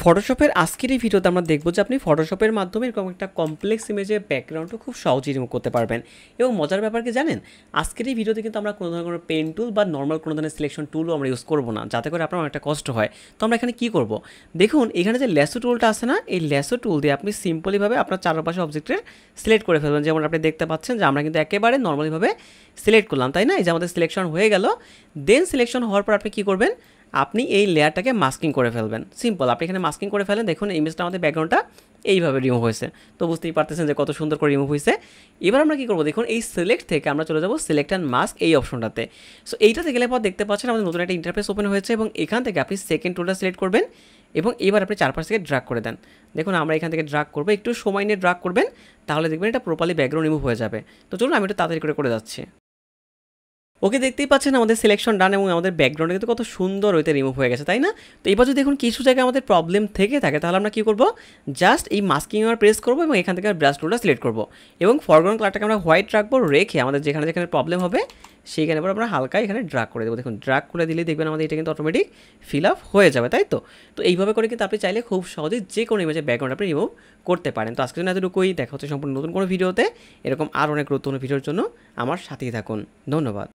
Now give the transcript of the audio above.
ফটোশপের আজকের এই ভিডিওতে আমরা দেখব যে আপনি ফটোশপের মাধ্যমে এরকম একটা কমপ্লেক্স ইমেজের ব্যাকগ্রাউন্ডও খুব সহজেই রিমুভ করতে পারবেন। এবং মজার ব্যাপার কি জানেন, আজকের এই ভিডিওতে কিন্তু আমরা কোনো ধরনের পেন টুল বা নর্মাল কোনো ধরনের সিলেকশন টুলও আমরা ইউজ করব না, যাতে করে আপনার অনেকটা কষ্ট হয়। তো আমরা এখানে কী করব, দেখুন এখানে যে ল্যাসো টুলটা আছে না, এই ল্যাসো টুল দিয়ে আপনি সিম্পলিভাবে আপনার চারপাশে অবজেক্টের সিলেক্ট করে ফেলবেন। যেমন আপনি দেখতে পাচ্ছেন যে আমরা কিন্তু একেবারে নর্মালিভাবে সিলেক্ট করলাম, তাই না? এই যে আমাদের সিলেকশন হয়ে গেল। দেন সিলেকশন হওয়ার পর আপনি কী করবেন, আপনি এই লেয়ারটাকে মাস্কিং করে ফেলবেন। সিম্পল, আপনি এখানে মাস্কিং করে ফেলেন। দেখুন ইমেজটা আমাদের ব্যাকগ্রাউন্ডটা এইভাবে রিমুভ হয়েছে। তো বুঝতেই পারতেছেন যে কত সুন্দর করে রিমুভ হয়েছে। এবার আমরা কী করবো, দেখুন এই সিলেক্ট থেকে আমরা চলে যাবো সিলেক্ট অ্যান্ড মাস্ক এই অপশনটাতে। সো এইটাতে গেলে পর দেখতে পাচ্ছেন আমাদের নতুন একটা ইন্টারফেস ওপেন হয়েছে এবং এখান থেকে আপনি সেকেন্ড টুলটা সিলেক্ট করবেন এবং এবার আপনি চারপাশ থেকে ড্রাগ করে দেন। দেখুন আমরা এখান থেকে ড্রাগ করবো, একটু সময় নিয়ে ড্রাগ করবেন, তাহলে দেখবেন এটা প্রপারলি ব্যাকগ্রাউন্ড রিমুভ হয়ে যাবে। তো চলুন আমি একটু তাড়াতাড়ি করে যাচ্ছি। ওকে, দেখতেই পাচ্ছেন আমাদের সিলেকশন ডান এবং আমাদের ব্যাকগ্রাউন্ডে কিন্তু কত সুন্দর ওইতে রিমুভ হয়ে গেছে, তাই না? তো এবার যদি দেখুন কিছু জায়গায় আমাদের প্রবলেম থেকে থাকে, তাহলে আমরা কী করবো, জাস্ট এই মাস্কিং আর প্রেস করবো এবং এখান থেকে ব্রাশ টুলটা সিলেক্ট করবো এবং ফরগ্রাউন্ড কালারটাকে আমরা হোয়াইট রাখবো, রেখে আমাদের যেখানে যেখানে প্রবলেম হবে সেইখানে পর আমরা হালকা এখানে ড্রাগ করে দেবো। দেখুন ড্রাগ করে দিলে দেখবেন আমাদের এটা কিন্তু অটোমেটিক ফিল আপ হয়ে যাবে, তাই তো? তো এইভাবে করে কিন্তু আপনি চাইলে খুব সহজেই যে কোনো ইমেজের ব্যাকগ্রাউন্ড আপনি রিমুভ করতে পারেন। তো আজকের জন্য এতটুকুই, দেখা হচ্ছে সম্পূর্ণ নতুন কোনো ভিডিওতে। এরকম আর অনেক গুরুত্বপূর্ণ ভিডিওর জন্য আমার সাথেই থাকুন। ধন্যবাদ।